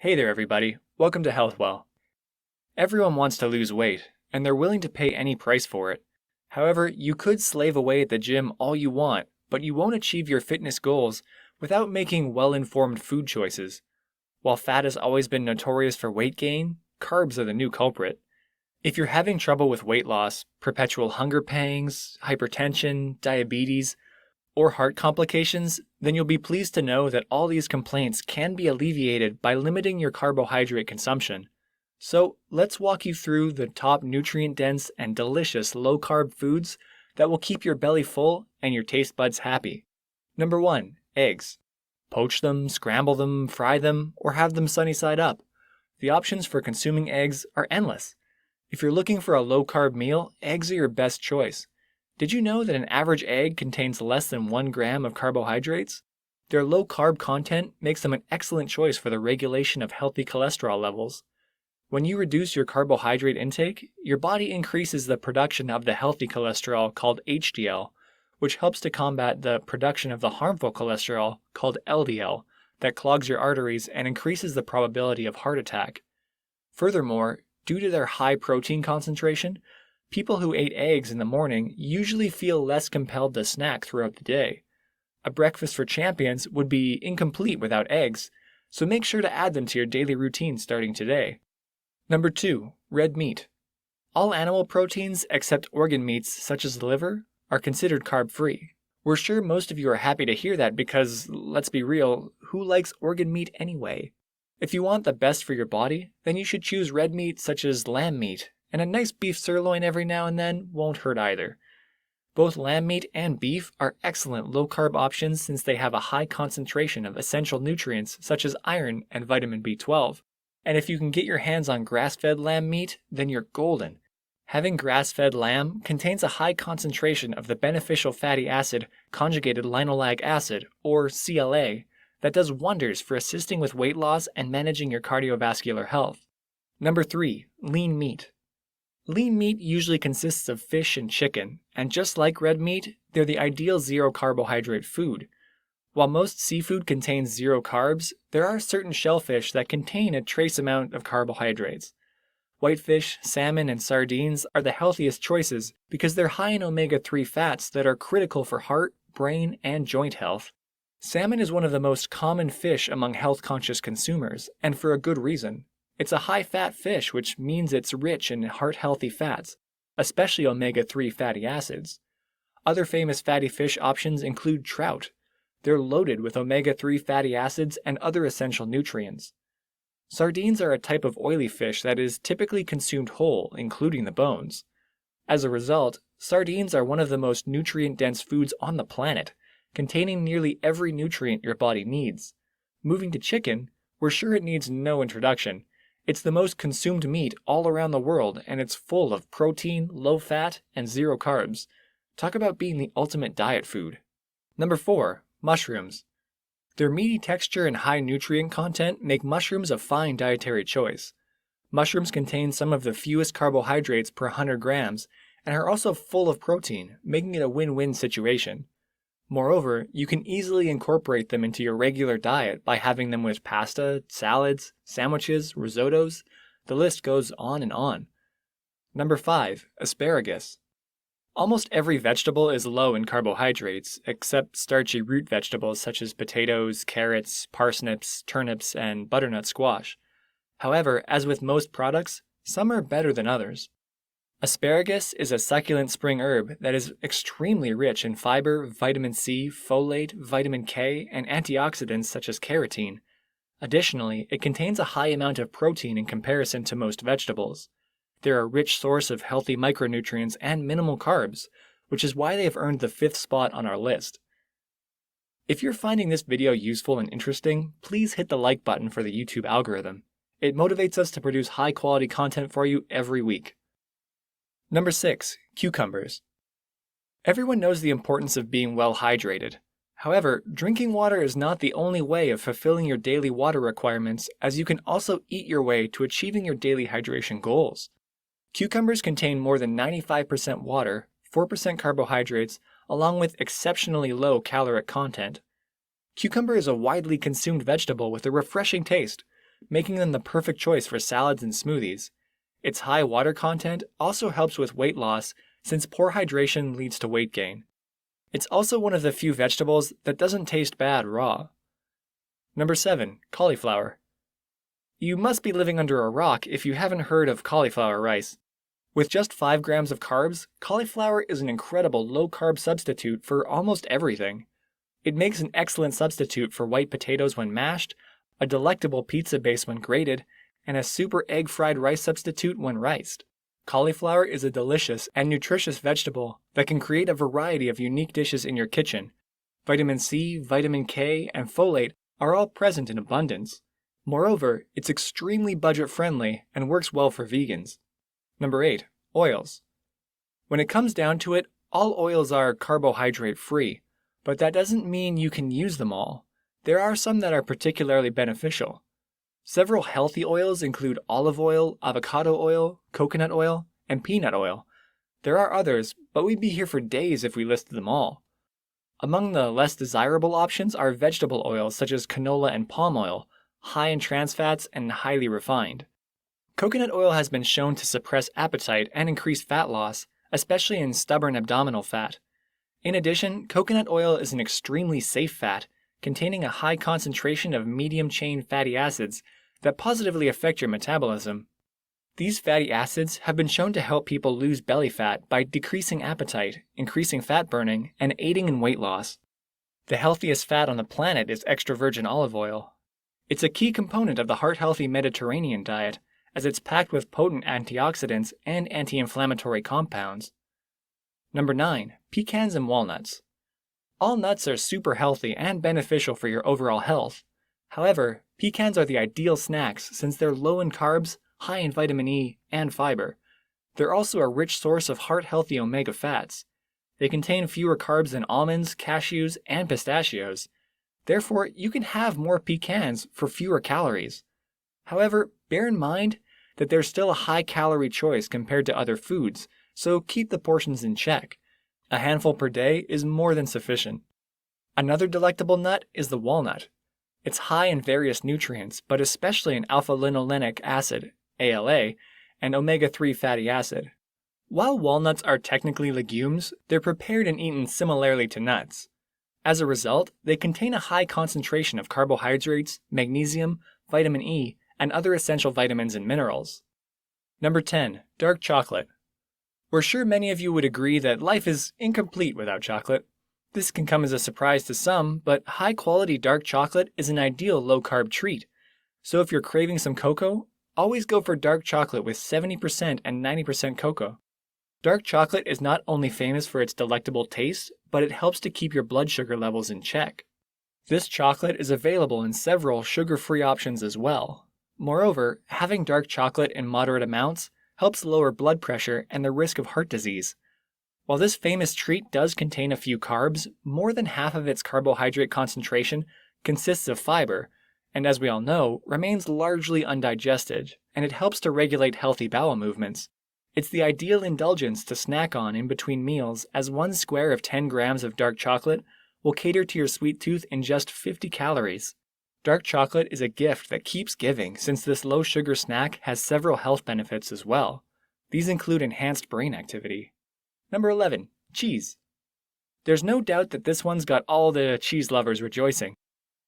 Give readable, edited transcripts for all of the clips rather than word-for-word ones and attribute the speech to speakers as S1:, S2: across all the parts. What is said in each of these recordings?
S1: Hey there, everybody. Welcome to HealthWell. Everyone wants to lose weight, and they're willing to pay any price for it. However, you could slave away at the gym all you want, but you won't achieve your fitness goals without making well-informed food choices. While fat has always been notorious for weight gain, carbs are the new culprit. If you're having trouble with weight loss, perpetual hunger pangs, hypertension, diabetes, or heart complications, then you'll be pleased to know that all these complaints can be alleviated by limiting your carbohydrate consumption. So let's walk you through the top nutrient-dense and delicious low-carb foods that will keep your belly full and your taste buds happy. Number 1. Eggs. Poach them, scramble them, fry them, or have them sunny side up. The options for consuming eggs are endless. If you're looking for a low-carb meal, eggs are your best choice. Did you know that an average egg contains less than 1 gram of carbohydrates? Their low-carb content makes them an excellent choice for the regulation of healthy cholesterol levels. When you reduce your carbohydrate intake, your body increases the production of the healthy cholesterol called HDL, which helps to combat the production of the harmful cholesterol called LDL that clogs your arteries and increases the probability of heart attack. Furthermore, due to their high protein concentration, people who ate eggs in the morning usually feel less compelled to snack throughout the day. A breakfast for champions would be incomplete without eggs, so make sure to add them to your daily routine starting today. Number 2. Red meat. All animal proteins except organ meats such as the liver are considered carb-free. We're sure most of you are happy to hear that because, let's be real, who likes organ meat anyway? If you want the best for your body, then you should choose red meat such as lamb meat, and a nice beef sirloin every now and then won't hurt either. Both lamb meat and beef are excellent low-carb options since they have a high concentration of essential nutrients such as iron and vitamin B12. And if you can get your hands on grass-fed lamb meat, then you're golden. Having grass-fed lamb contains a high concentration of the beneficial fatty acid conjugated linoleic acid, or CLA, that does wonders for assisting with weight loss and managing your cardiovascular health. Number 3. Lean meat. Lean meat usually consists of fish and chicken, and just like red meat, they're the ideal zero-carbohydrate food. While most seafood contains zero carbs, there are certain shellfish that contain a trace amount of carbohydrates. Whitefish, salmon, and sardines are the healthiest choices because they're high in omega-3 fats that are critical for heart, brain, and joint health. Salmon is one of the most common fish among health-conscious consumers, and for a good reason. It's a high-fat fish, which means it's rich in heart-healthy fats, especially omega-3 fatty acids. Other famous fatty fish options include trout. They're loaded with omega-3 fatty acids and other essential nutrients. Sardines are a type of oily fish that is typically consumed whole, including the bones. As a result, sardines are one of the most nutrient-dense foods on the planet, containing nearly every nutrient your body needs. Moving to chicken, we're sure it needs no introduction. It's the most consumed meat all around the world, and it's full of protein, low fat, and zero carbs. Talk about being the ultimate diet food. Number 4. Mushrooms. Their meaty texture and high nutrient content make mushrooms a fine dietary choice. Mushrooms contain some of the fewest carbohydrates per 100 grams and are also full of protein, making it a win-win situation. Moreover, you can easily incorporate them into your regular diet by having them with pasta, salads, sandwiches, risottos. The list goes on and on. Number 5. Asparagus. Almost every vegetable is low in carbohydrates, except starchy root vegetables such as potatoes, carrots, parsnips, turnips, and butternut squash. However, as with most products, some are better than others. Asparagus is a succulent spring herb that is extremely rich in fiber, vitamin C, folate, vitamin K, and antioxidants such as carotene. Additionally, it contains a high amount of protein in comparison to most vegetables. They're a rich source of healthy micronutrients and minimal carbs, which is why they have earned the 5th spot on our list. If you're finding this video useful and interesting, please hit the like button for the YouTube algorithm. It motivates us to produce high-quality content for you every week. Number 6. Cucumbers. Everyone knows the importance of being well hydrated. However, drinking water is not the only way of fulfilling your daily water requirements, as you can also eat your way to achieving your daily hydration goals. Cucumbers contain more than 95% water, 4% carbohydrates, along with exceptionally low caloric content. Cucumber is a widely consumed vegetable with a refreshing taste. making them the perfect choice for salads and smoothies. Its high water content also helps with weight loss since poor hydration leads to weight gain. It's also one of the few vegetables that doesn't taste bad raw. Number 7. Cauliflower. You must be living under a rock if you haven't heard of cauliflower rice. With just 5 grams of carbs, cauliflower is an incredible low-carb substitute for almost everything. It makes an excellent substitute for white potatoes when mashed, a delectable pizza base when grated, and a super egg fried rice substitute when riced. Cauliflower is a delicious and nutritious vegetable that can create a variety of unique dishes in your kitchen. Vitamin C, vitamin K, and folate are all present in abundance. Moreover, it's extremely budget-friendly and works well for vegans. Number 8. Oils. When it comes down to it, all oils are carbohydrate-free, but that doesn't mean you can use them all. There are some that are particularly beneficial. Several healthy oils include olive oil, avocado oil, coconut oil, and peanut oil. There are others, but we'd be here for days if we listed them all. Among the less desirable options are vegetable oils such as canola and palm oil, high in trans fats and highly refined. Coconut oil has been shown to suppress appetite and increase fat loss, especially in stubborn abdominal fat. In addition, coconut oil is an extremely safe fat, containing a high concentration of medium-chain fatty acids that positively affect your metabolism. These fatty acids have been shown to help people lose belly fat by decreasing appetite, increasing fat burning, and aiding in weight loss. The healthiest fat on the planet is extra virgin olive oil. It's a key component of the heart-healthy Mediterranean diet, as it's packed with potent antioxidants and anti-inflammatory compounds. Number 9. Pecans and walnuts. All nuts are super healthy and beneficial for your overall health. However, pecans are the ideal snacks since they're low in carbs, high in vitamin E, and fiber. They're also a rich source of heart-healthy omega fats. They contain fewer carbs than almonds, cashews, and pistachios. Therefore, you can have more pecans for fewer calories. However, bear in mind that they're still a high-calorie choice compared to other foods, so keep the portions in check. A handful per day is more than sufficient. Another delectable nut is the walnut. It's high in various nutrients, but especially in alpha-linolenic acid, ALA, and omega-3 fatty acid. While walnuts are technically legumes, they're prepared and eaten similarly to nuts. As a result, they contain a high concentration of carbohydrates, magnesium, vitamin E, and other essential vitamins and minerals. Number 10. Dark chocolate. We're sure many of you would agree that life is incomplete without chocolate. This can come as a surprise to some, but high-quality dark chocolate is an ideal low-carb treat. So if you're craving some cocoa, always go for dark chocolate with 70% and 90% cocoa. Dark chocolate is not only famous for its delectable taste, but it helps to keep your blood sugar levels in check. This chocolate is available in several sugar-free options as well. Moreover, having dark chocolate in moderate amounts helps lower blood pressure and the risk of heart disease. While this famous treat does contain a few carbs, more than half of its carbohydrate concentration consists of fiber, and as we all know, remains largely undigested, and it helps to regulate healthy bowel movements. It's the ideal indulgence to snack on in between meals, as 1 square of 10 grams of dark chocolate will cater to your sweet tooth in just 50 calories. Dark chocolate is a gift that keeps giving since this low-sugar snack has several health benefits as well. These include enhanced brain activity. Number 11. Cheese. There's no doubt that this one's got all the cheese lovers rejoicing.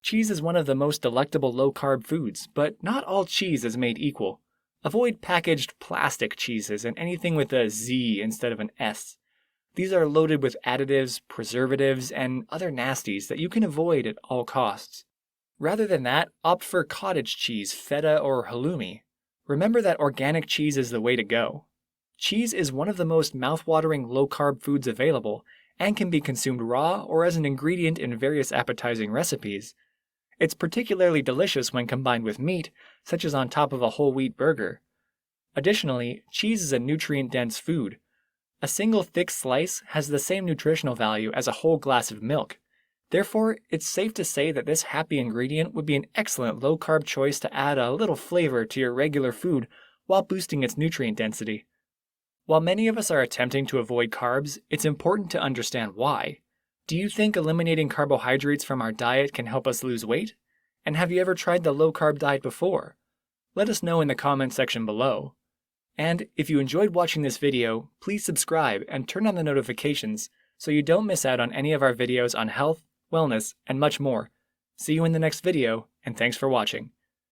S1: Cheese is one of the most delectable low-carb foods, but not all cheese is made equal. Avoid packaged plastic cheeses and anything with a Z instead of an S. These are loaded with additives, preservatives, and other nasties that you can avoid at all costs. Rather than that, opt for cottage cheese, feta, or halloumi. Remember that organic cheese is the way to go. Cheese is one of the most mouth-watering low-carb foods available and can be consumed raw or as an ingredient in various appetizing recipes. It's particularly delicious when combined with meat, such as on top of a whole wheat burger. Additionally, cheese is a nutrient-dense food. A single thick slice has the same nutritional value as a whole glass of milk. Therefore, it's safe to say that this happy ingredient would be an excellent low-carb choice to add a little flavor to your regular food while boosting its nutrient density. While many of us are attempting to avoid carbs, it's important to understand why. Do you think eliminating carbohydrates from our diet can help us lose weight? And have you ever tried the low-carb diet before? Let us know in the comment section below. And if you enjoyed watching this video, please subscribe and turn on the notifications so you don't miss out on any of our videos on health, wellness, and much more. See you in the next video, and thanks for watching.